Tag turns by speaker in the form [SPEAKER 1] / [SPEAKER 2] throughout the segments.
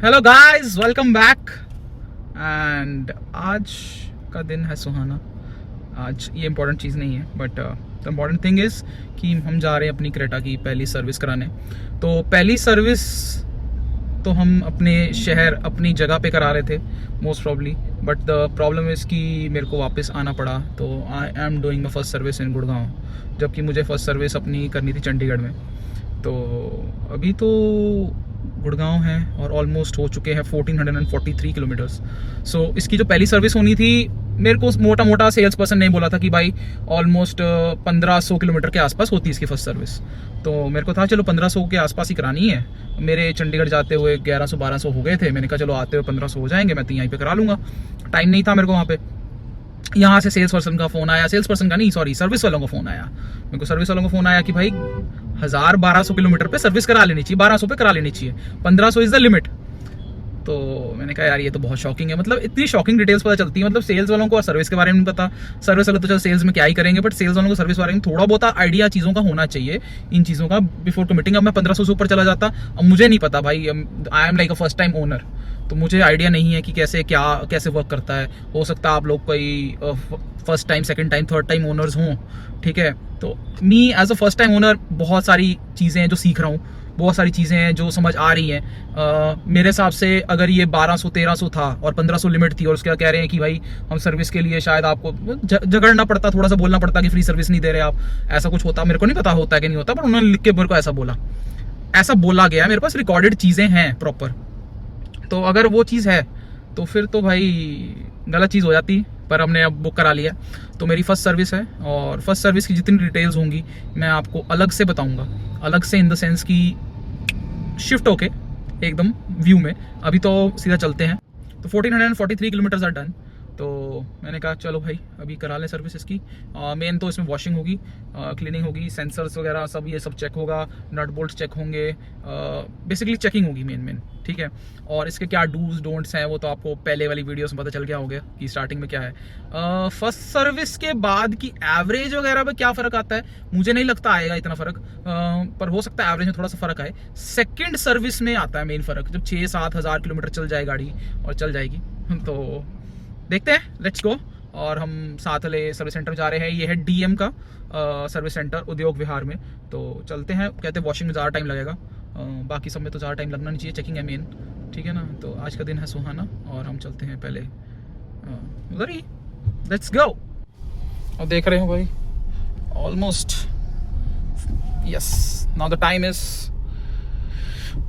[SPEAKER 1] Hello guys, welcome back. And आज का दिन है सुहाना। आज ये इम्पोर्टेंट चीज़ नहीं है, but the important thing is कि हम जा रहे हैं अपनी क्रेटा की पहली सर्विस कराने। तो पहली सर्विस तो हम अपने शहर, अपनी जगह पे करा रहे थे most probably, but the problem is कि मेरे को वापस आना पड़ा। तो I am doing my first service in Gurgaon, जबकि मुझे फर्स्ट सर्विस अपनी करनी थी चंडीगढ़ में। तो अभी तो गुड़गांव है और ऑलमोस्ट हो चुके हैं 1443 किलोमीटर्स। सो इसकी जो पहली सर्विस होनी थी, मेरे को मोटा मोटा सेल्स पर्सन ने बोला था कि भाई ऑलमोस्ट 1500 किलोमीटर के आसपास होती है इसकी फर्स्ट सर्विस। तो मेरे को था चलो 1500 के आसपास ही करानी है। मेरे चंडीगढ़ जाते हुए 1100-1200 हो गए थे। मैंने कहा चलो आते हुए 1500 हो जाएंगे, मैं तो यहीं पे करा लूँगा। टाइम नहीं था मेरे को वहाँ पे। यहाँ से सेल्स पर्सन का फ़ोन आया, सेल्स पर्सन का नहीं सॉरी सर्विस वालों का फ़ोन आया। मेरे को सर्विस वालों का फ़ोन आया कि भाई 1000-1200 किलोमीटर पे सर्विस करा लेनी चाहिए, 1200 पे करा लेनी चाहिए, 1500 इज़ द लिमिट। तो मैंने कहा यार ये तो बहुत शॉकिंग है। मतलब इतनी शॉकिंग डिटेल्स पता चलती है। मतलब सेल्स वालों को सर्विस के बारे में नहीं पता। सर्विस वाले तो चलो सेल्स में क्या ही करेंगे, बट सेल्स वालों को सर्विस बारे में थोड़ा बहुत आइडिया चीज़ों का होना चाहिए, इन चीज़ों का बिफोर कमिटिंग। अब मैं 1500 से ऊपर चला जाता, अब मुझे नहीं पता भाई, I am like a first time owner, तो मुझे आइडिया नहीं है कि कैसे वर्क करता है। हो सकता है आप लोग कोई first time, second time, third time owners हों, ठीक है। तो me as a first time owner बहुत सारी चीज़ें हैं जो सीख रहा हूँ, बहुत सारी चीज़ें हैं जो समझ आ रही हैं। मेरे हिसाब से अगर ये 1200-1300 था और 1500 लिमिट थी, और उसके बाद कह रहे हैं कि भाई हम सर्विस के लिए शायद आपको झगड़ना पड़ता, थोड़ा सा बोलना पड़ता कि फ्री सर्विस नहीं दे रहे आप, ऐसा कुछ होता। मेरे को नहीं पता होता है कि नहीं होता, पर उन्होंने लिख के मेरे को ऐसा बोला, ऐसा बोला गया। मेरे पास रिकॉर्डेड चीज़ें हैं प्रॉपर। तो अगर वो चीज़ है तो फिर तो भाई गलत चीज़ हो जाती, पर हमने अब बुक करा लिया। तो मेरी फर्स्ट सर्विस है, और फर्स्ट सर्विस की जितनी डिटेल्स होंगी मैं आपको अलग से बताऊंगा। अलग से इन द सेंस की शिफ्ट होके एकदम व्यू में। अभी तो सीधा चलते हैं। तो 1443 किलोमीटर्स आर डन। तो मैंने कहा चलो भाई अभी करा लें सर्विस इसकी। मेन तो इसमें वॉशिंग होगी, क्लीनिंग होगी, सेंसर्स वगैरह सब ये सब चेक होगा, नट बोल्ट चेक होंगे, बेसिकली चेकिंग होगी मेन, ठीक है। और इसके क्या डूज डोंट्स हैं वो तो आपको पहले वाली वीडियोस में पता चल गया होगा कि स्टार्टिंग में क्या है। फर्स्ट सर्विस के बाद की एवरेज वगैरह में क्या फ़र्क आता है मुझे नहीं लगता आएगा इतना फ़र्क, पर हो सकता है एवरेज में थोड़ा सा फ़र्क आए। सेकेंड सर्विस में आता है मेन फ़र्क, जब 6-7 हज़ार किलोमीटर चल जाए गाड़ी और चल जाएगी। तो देखते हैं, लेट्स गो। और हम साथ वाले सर्विस सेंटर में जा रहे हैं। ये है डीएम का सर्विस सेंटर उद्योग विहार में। तो चलते हैं। कहते हैं वॉशिंग में ज़्यादा टाइम लगेगा, बाकी सब में तो ज़्यादा टाइम लगना नहीं चाहिए, चेकिंग है मेन, ठीक है ना। तो आज का दिन है सुहाना और हम चलते हैं पहले उधर ही। Let's go. और देख रहे हो भाई almost yes, now the time is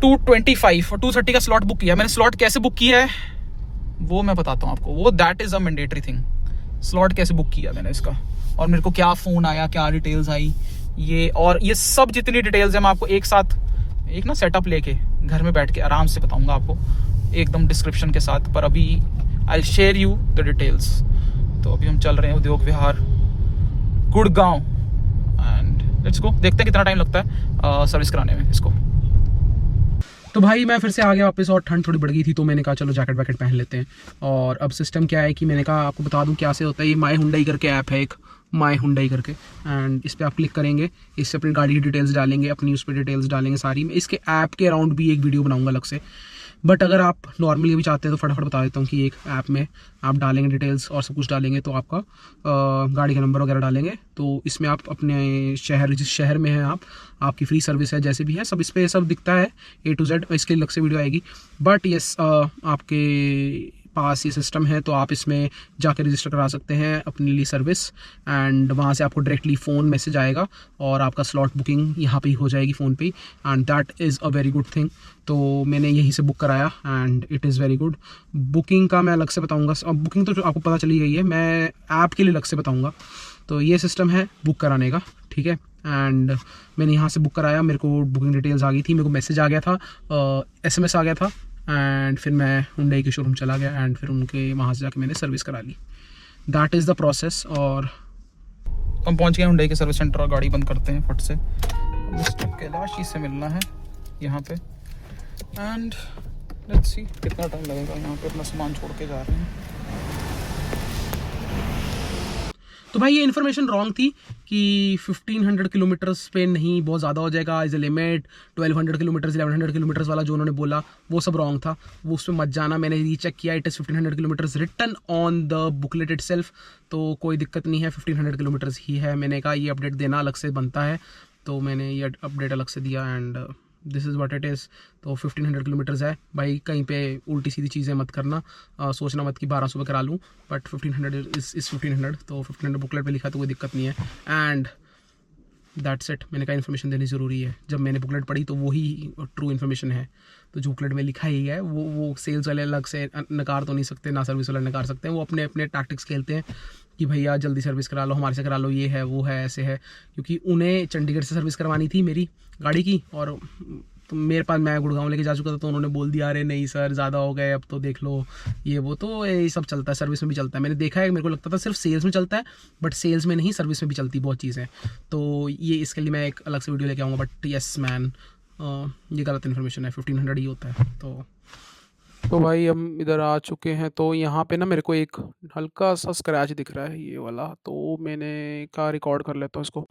[SPEAKER 1] 2:25 और 2:30 का स्लॉट बुक किया। मैंने स्लॉट कैसे बुक किया है वो मैं बताता हूँ आपको। वो that is a mandatory thing. Slot कैसे बुक किया मैंने इसका, और मेरे को क्या फ़ोन आया, क्या डिटेल्स आई, ये और ये सब जितनी डिटेल्स है मैं आपको एक साथ एक ना सेटअप लेके घर में बैठ के आराम से बताऊंगा आपको, एकदम डिस्क्रिप्शन के साथ। पर अभी I will share you the details. तो अभी हम चल रहे हैं उद्योग विहार गुड़गांव, एंड लेट्स गो। देखते हैं कितना टाइम लगता है सर्विस कराने में इसको। तो भाई मैं फिर से आ गया वापस, और ठंड थोड़ी बढ़ गई थी तो मैंने कहा चलो जैकेट वैकेट पहन लेते हैं। और अब सिस्टम क्या है कि मैंने कहा आपको बता दूं क्या से होता है। ये माई हुंडई करके ऐप है, एक माई हुंडई करके, एंड इस पर आप क्लिक करेंगे, इससे अपनी गाड़ी की डिटेल्स डालेंगे, अपनी उस पर डिटेल्स डालेंगे सारी। मैं इसके ऐप के अराउंड भी एक वीडियो बनाऊंगा अलग से, बट अगर आप नॉर्मली भी चाहते हैं तो फटाफट बता देता हूँ कि एक ऐप में आप डालेंगे डिटेल्स और सब कुछ डालेंगे, तो आपका गाड़ी का नंबर वगैरह डालेंगे, तो इसमें आप अपने शहर, जिस शहर में हैं आप, आपकी फ्री सर्विस है जैसे भी है सब इस पर सब दिखता है A to Z। इसके लिए अलग से वीडियो आएगी, बट यस आपके पास ये सिस्टम है तो आप इसमें जाकर रजिस्टर करा सकते हैं अपने लिए सर्विस, एंड वहाँ से आपको डायरेक्टली फ़ोन मैसेज आएगा और आपका स्लॉट बुकिंग यहाँ पे ही हो जाएगी फ़ोन पे, and that is a very good thing. तो मैंने यहीं से बुक कराया and it is very good. Booking का मैं अलग से बताऊँगा, अब बुकिंग तो आपको पता चली गई है, मैं ऐप के लिए अलग से बताऊँगा। तो ये सिस्टम है बुक कराने का, ठीक है। एंड मैंने यहाँ से बुक कराया, मेरे को बुकिंग डिटेल्स आ गई थी, मेरे को मैसेज आ गया था, SMS आ गया था, एंड फिर मैं हुंडई के शोरूम चला गया एंड फिर उनके वहाँ से जाके मैंने सर्विस करा ली। That is the process. और हम पहुँच गए हुंडई के सर्विस सेंटर और गाड़ी बंद करते हैं फट से। मिस्टर कैलाशी से मिलना है यहाँ पे, एंड लेट्स सी कितना टाइम लगेगा। यहाँ पे अपना सामान छोड़ के जा रहे हैं।
[SPEAKER 2] तो भाई ये इन्फॉर्मेशन रॉन्ग थी कि 1500 किलोमीटर्स पे नहीं, बहुत ज़्यादा हो जाएगा, is a limit 1200 kilometres 1100 kilometres वाला जो उन्होंने बोला वो सब रॉन्ग था, वो उस पर मत जाना। मैंने रीचेक किया, it is 1500 kilometres written on the booklet itself, तो कोई दिक्कत नहीं है, 1500 किलोमीटर्स ही है। मैंने कहा ये अपडेट देना अलग से बनता है, तो मैंने ये अपडेट अलग से दिया and this is what it is. तो 1500 किलोमीटर्स है भाई, कहीं पे उल्टी सीधी चीज़ें मत करना, सोचना मत कि 1200 पे करा लूँ, बट 1500 इज़ 1500, तो 1500 बुकलेट पे लिखा तो कोई दिक्कत नहीं है एंड दैट्स इट। मैंने कहा इन्फॉर्मेशन देनी ज़रूरी है, जब मैंने बुकलेट पढ़ी तो वही ट्रू इन्फॉर्मेशन है, तो जो बुकलेट में लिखा ही है वो सेल्स वाले अलग से नकार तो नहीं सकते, ना सर्विस वाले नकार सकते हैं, वो अपने अपने टैक्टिक्स खेलते हैं कि भैया जल्दी सर्विस करा लो, हमारे से करा लो, ये है वो है ऐसे है, क्योंकि उन्हें चंडीगढ़ से सर्विस करवानी थी मेरी गाड़ी की, और तो मेरे पास, मैं गुड़गांव लेके जा चुका था, तो उन्होंने बोल दिया अरे नहीं सर ज़्यादा हो गए, अब तो देख लो ये वो, तो ये सब चलता है, सर्विस में भी चलता है। मैंने देखा है, मेरे को लगता था सिर्फ सेल्स में चलता है, बट सेल्स में नहीं, सर्विस में भी चलती बहुत चीज़ें, तो ये इसके लिए मैं एक अलग से वीडियो लेके आऊँगा, बट यस मैन ये गलत इन्फॉर्मेशन है, 1500 ही होता है। तो भाई हम इधर आ चुके हैं, तो यहाँ पे ना मेरे को एक हल्का सा स्क्रैच दिख रहा है ये वाला, तो मैंने कहा रिकॉर्ड कर लेता हूँ इसको।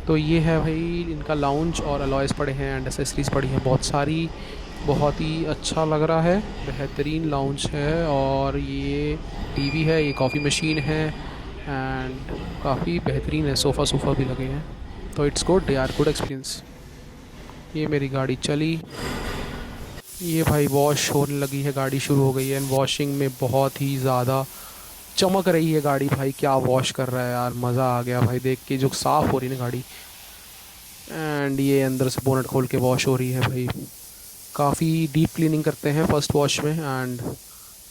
[SPEAKER 2] तो ये है भाई इनका लाउंज, और अलॉयस पड़े हैं एंड एसेसरीज पड़ी हैं बहुत सारी, बहुत ही अच्छा लग रहा है, बेहतरीन लाउंज है, और ये टीवी है, ये कॉफ़ी मशीन है एंड काफ़ी बेहतरीन है, सोफ़ा भी लगे हैं, तो इट्स गुड यार, गुड एक्सपीरियंस। ये मेरी गाड़ी चली, ये भाई वॉश होने लगी है, गाड़ी शुरू हो गई है एंड वॉशिंग में बहुत ही ज़्यादा चमक रही है गाड़ी, भाई क्या वॉश कर रहा है यार, मज़ा आ गया भाई देख के, जो साफ़ हो रही है ना गाड़ी, एंड ये अंदर से बोनट खोल के वॉश हो रही है भाई, काफ़ी डीप क्लीनिंग करते हैं फर्स्ट वॉश में एंड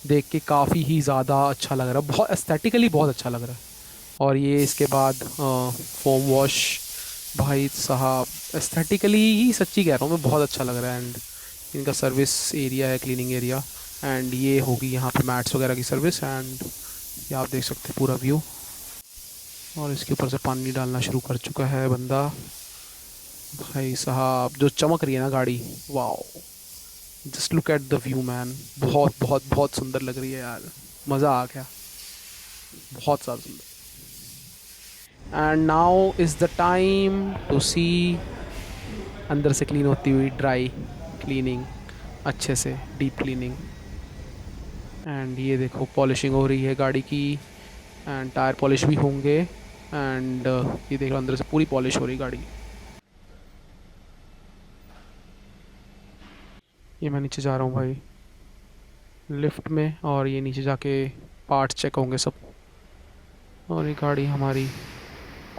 [SPEAKER 2] देख के काफ़ी ही ज़्यादा अच्छा लग रहा है, बहुत एस्थेटिकली बहुत अच्छा लग रहा है। और ये इसके बाद फोम वॉश, भाई साहब एस्थेटिकली ही सच्ची कह रहा हूँ मैं, बहुत अच्छा लग रहा है एंड इनका सर्विस एरिया है, क्लीनिंग एरिया, एंड ये होगी यहाँ पे मैट्स वगैरह की सर्विस, एंड ये आप देख सकते हैं पूरा व्यू, और इसके ऊपर से पानी डालना शुरू कर चुका है बंदा, भाई साहब जो चमक रही है ना गाड़ी, wow, just look at the view man, बहुत बहुत बहुत सुंदर लग रही है यार, मज़ा आ गया, बहुत ज़्यादा सुंदर। And now is the time to see अंदर से क्लीन होती हुई ड्राई क्लीनिंग, अच्छे से डीप क्लीनिंग, एंड ये देखो पॉलिशिंग हो रही है गाड़ी की, एंड टायर पॉलिश भी होंगे, एंड ये देख लो अंदर से पूरी पॉलिश हो रही गाड़ी। ये मैं नीचे जा रहा हूँ भाई लिफ्ट में, और ये नीचे जाके पार्ट्स चेक होंगे सब, और ये गाड़ी हमारी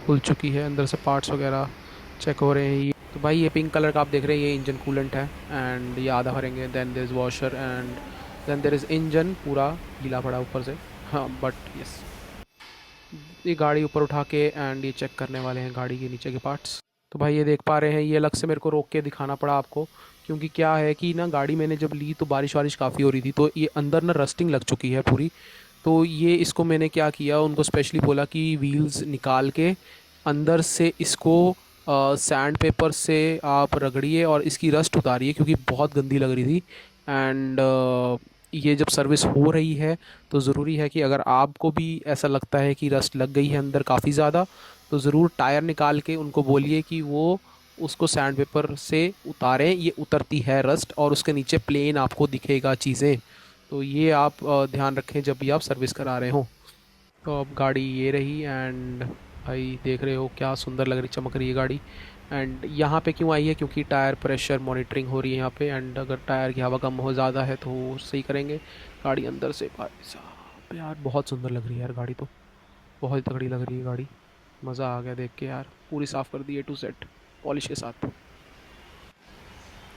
[SPEAKER 2] खुल चुकी है, अंदर से पार्ट्स वगैरह चेक हो रहे हैं। ये तो भाई ये पिंक कलर का आप देख रहे हैं, ये इंजन कूलेंट है, एंड ये आधा भरेंगे, then there is washer and then there is engine, पूरा गीला पड़ा ऊपर से, हाँ बट यस, ये गाड़ी ऊपर उठा के एंड ये चेक करने वाले हैं गाड़ी के नीचे के पार्ट्स। तो भाई ये देख पा रहे हैं, ये अलग से मेरे को रोक के दिखाना पड़ा आपको, क्योंकि क्या है कि ना गाड़ी मैंने जब ली तो बारिश वारिश काफ़ी हो रही थी, तो ये अंदर ना रस्टिंग लग चुकी है पूरी, तो ये इसको मैंने क्या किया, उनको स्पेशली बोला कि व्हील्स निकाल के अंदर से इसको सैंड पेपर से आप रगड़िए और इसकी रस्ट उतारिए, क्योंकि बहुत गंदी लग रही थी, एंड ये जब सर्विस हो रही है तो ज़रूरी है कि अगर आपको भी ऐसा लगता है कि रस्ट लग गई है अंदर काफ़ी ज़्यादा, तो ज़रूर टायर निकाल के उनको बोलिए कि वो उसको सैंड पेपर से उतारें, ये उतरती है रस्ट, और उसके नीचे प्लेन आपको दिखेगा चीज़ें, तो ये आप ध्यान रखें जब भी आप सर्विस करा रहे हो। तो अब गाड़ी ये रही, एंड भाई देख रहे हो क्या सुंदर लग रही, चमक रही है गाड़ी, एंड यहाँ पे क्यों आई है, क्योंकि टायर प्रेशर मॉनिटरिंग हो रही है यहाँ पे, एंड अगर टायर की हवा कम हो ज़्यादा है तो सही करेंगे गाड़ी अंदर से। भाई साहब यार बहुत सुंदर लग रही है यार गाड़ी, तो बहुत ही तगड़ी लग रही है गाड़ी, मज़ा आ गया देख के यार, पूरी साफ़ कर दी A to Z पॉलिश के साथ,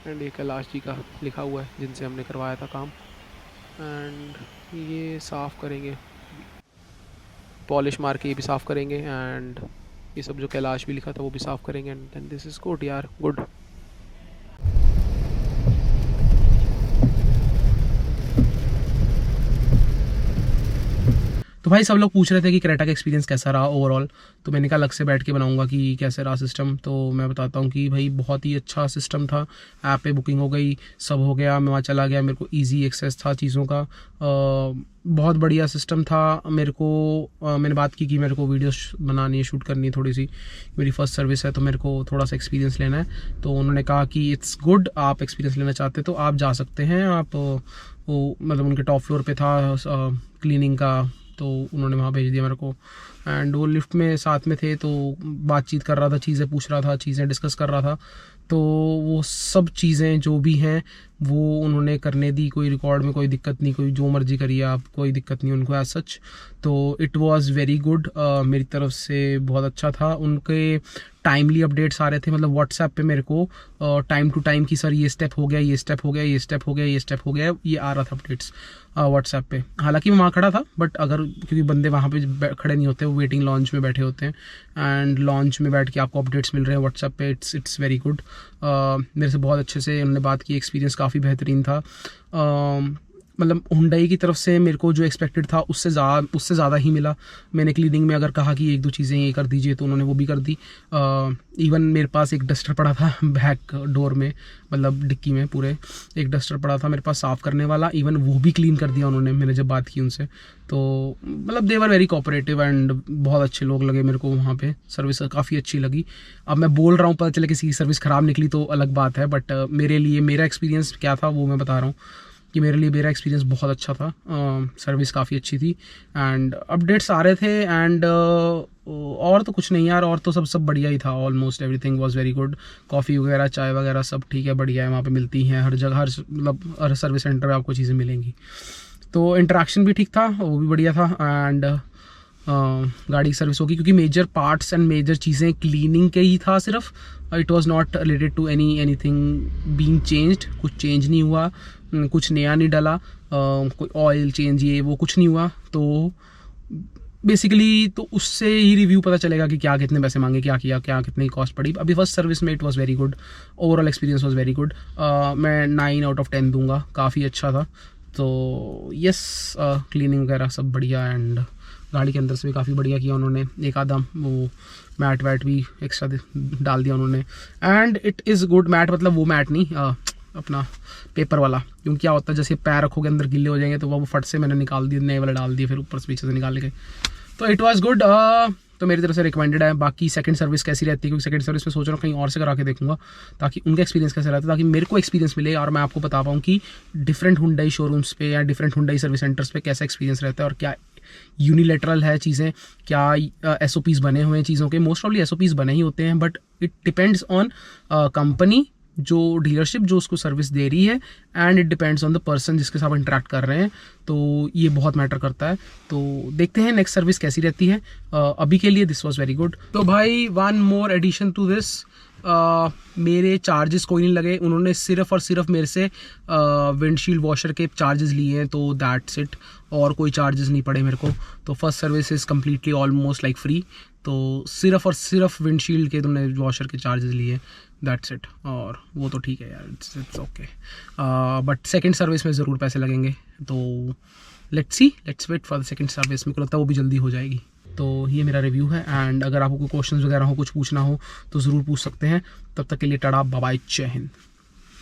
[SPEAKER 2] एंड ये कैलाश जी का लिखा हुआ है जिनसे हमने करवाया था काम, एंड ये साफ़ करेंगे, पॉलिश मार के ये भी साफ़ करेंगे, एंड ये सब जो कैलाश भी लिखा था वो भी साफ़ करेंगे, and then this is good यार, गुड। तो तो भाई सब लोग पूछ रहे थे कि क्रेटा का एक्सपीरियंस कैसा रहा ओवरऑल, तो मैंने कहा अलग से बैठ के बनाऊंगा कि कैसे रहा सिस्टम। तो मैं बताता हूँ कि भाई बहुत ही अच्छा सिस्टम था। ऐप पे बुकिंग हो गई, सब हो गया, मैं वहाँ चला गया, मेरे को ईजी एक्सेस था चीज़ों का। बहुत बढ़िया सिस्टम था। मेरे को मैंने बात की कि मेरे को वीडियो बनानी है, शूट करनी है थोड़ी सी, मेरी फर्स्ट सर्विस है तो मेरे को थोड़ा सा एक्सपीरियंस लेना है। तो उन्होंने कहा कि इट्स गुड, आप एक्सपीरियंस लेना चाहते तो आप जा सकते हैं। आप वो मतलब उनके टॉप फ्लोर पे था क्लीनिंग का, तो उन्होंने वहाँ भेज दिया मेरे को। एंड वो लिफ्ट में साथ में थे तो बातचीत कर रहा था, चीज़ें पूछ रहा था, चीज़ें डिस्कस कर रहा था। तो वो सब चीज़ें जो भी हैं वो उन्होंने करने दी, कोई रिकॉर्ड में कोई दिक्कत नहीं, कोई जो मर्जी करिए आप, कोई दिक्कत नहीं उनको एज सच। तो इट वाज वेरी गुड, मेरी तरफ से बहुत अच्छा था। उनके टाइमली अपडेट्स आ रहे थे, मतलब व्हाट्सएप पे मेरे को टाइम टू टाइम कि सर ये स्टेप हो गया, ये स्टेप हो गया, ये स्टेप हो गया, ये स्टेप हो गया, ये आ रहा था अपडेट्स व्हाट्सएप पे। हालांकि मैं वहाँ खड़ा था, बट अगर क्योंकि बंदे वहाँ पे खड़े नहीं होते, वो वेटिंग लॉन्च में बैठे होते हैं, एंड लॉन्च में बैठ के आपको अपडेट्स मिल रहे हैं व्हाट्सएप पे। It's very good. मेरे से बहुत अच्छे से उन्होंने बात की, एक्सपीरियंस काफ़ी बेहतरीन था। मतलब हुंडई की तरफ से मेरे को जो एक्सपेक्टेड था उससे ज़्यादा ही मिला। मैंने क्लीनिंग में अगर कहा कि एक दो चीज़ें ये कर दीजिए तो उन्होंने वो भी कर दी। इवन मेरे पास एक डस्टर पड़ा था बैक डोर में, मतलब डिक्की में पूरे एक डस्टर पड़ा था मेरे पास साफ़ करने वाला, इवन वो भी क्लीन कर दिया उन्होंने, मैंने जब बात की उनसे। तो मतलब दे वर वेरी कोऑपरेटिव एंड बहुत अच्छे लोग लगे मेरे को वहाँ पे। सर्विस काफ़ी अच्छी लगी। अब मैं बोल रहा हूँ, पता चले किसी की सर्विस ख़राब निकली तो अलग बात है, बट मेरे लिए मेरा एक्सपीरियंस क्या था वो मैं बता रहा हूँ कि मेरे लिए मेरा एक्सपीरियंस बहुत अच्छा था। सर्विस काफ़ी अच्छी थी एंड अपडेट्स आ रहे थे एंड और तो कुछ नहीं यार, और तो सब बढ़िया ही था। Almost everything was very good. Coffee वगैरह, चाय वगैरह सब ठीक है, बढ़िया है, वहाँ पे मिलती हैं हर जगह, मतलब हर सर्विस सेंटर में आपको चीज़ें मिलेंगी। तो इंटरेक्शन भी ठीक था, वो भी बढ़िया था। एंड गाड़ी की सर्विस होगी क्योंकि मेजर पार्ट्स एंड मेजर चीज़ें क्लीनिंग के ही था सिर्फ। It was not related to anything being changed, कुछ चेंज नहीं हुआ, कुछ नया नहीं डला, कोई ऑयल चेंज ये वो कुछ नहीं हुआ। तो बेसिकली तो उससे ही रिव्यू पता चलेगा कि क्या कितने पैसे मांगे, क्या किया, क्या कितनी कॉस्ट पड़ी। अभी फर्स्ट सर्विस में it was very good, overall experience was very good. मैं 9 आउट ऑफ 10 दूंगा, काफ़ी अच्छा था। तो यस, क्लीनिंग वगैरह सब बढ़िया एंड गाड़ी के अंदर से भी काफ़ी बढ़िया किया उन्होंने। एक आधा वो मैट वैट भी एक्स्ट्रा डाल दिया उन्होंने and it is good. Mat मतलब वो मैट नहीं, अपना पेपर वाला, क्योंकि क्या होता है जैसे पैर रखोगे अंदर गिल्ले हो जाएंगे, तो वो फट से मैंने निकाल दिए, नए वाले डाल दिए, फिर ऊपर से पीछे से निकाल के। तो इट वाज गुड। तो मेरी तरफ से रिकमेंडेड है। बाकी सेकंड सर्विस कैसी रहती है, क्योंकि सेकंड सर्विस में सोच रहा हूँ कहीं और से करा के देखूंगा ताकि उनका एक्सपीरियंस कैसा रहता है, ताकि मेरे को एक्सपीरियंस मिले और मैं आपको बता पाऊँ कि डिफरेंट हुंडई शोरूम्स पे या डिफरेंट हुंडई सर्विस सेंटर्स पे कैसा एक्सपीरियंस रहता है और क्या यूनिलेटरल है चीज़ें, क्या एसओपीज़ बने हुए हैं चीज़ों के। मोस्ट ऑफली एसओपीज़ बने ही होते हैं, but it depends on company, जो डीलरशिप जो उसको सर्विस दे रही है, and it depends on the person जिसके साथ इंटरेक्ट कर रहे हैं। तो ये बहुत मैटर करता है। तो देखते हैं नेक्स्ट सर्विस कैसी रहती है। अभी के लिए दिस वाज वेरी गुड। तो भाई one more addition to this, मेरे चार्जेस कोई नहीं लगे। उन्होंने सिर्फ और सिर्फ मेरे से विंडशील्ड वॉशर के चार्जेस लिए हैं, तो दैट्स इट, और कोई चार्जेस नहीं पड़े मेरे को। तो first service is completely almost like free. तो सिर्फ और सिर्फ विंडशील्ड के तुमने वॉशर के चार्जेस लिए, दैट्स इट। और वो तो ठीक है यार, it's okay. But second service में ज़रूर पैसे लगेंगे। तो let's wait for the second service. मेरे को लगता है वो भी जल्दी हो जाएगी। तो ये मेरा रिव्यू है एंड अगर आपको कोई क्वेश्चंस वगैरह हो, कुछ पूछना हो तो ज़रूर पूछ सकते हैं। तब तक के लिए टाटा, बाय बाय, जय हिंद।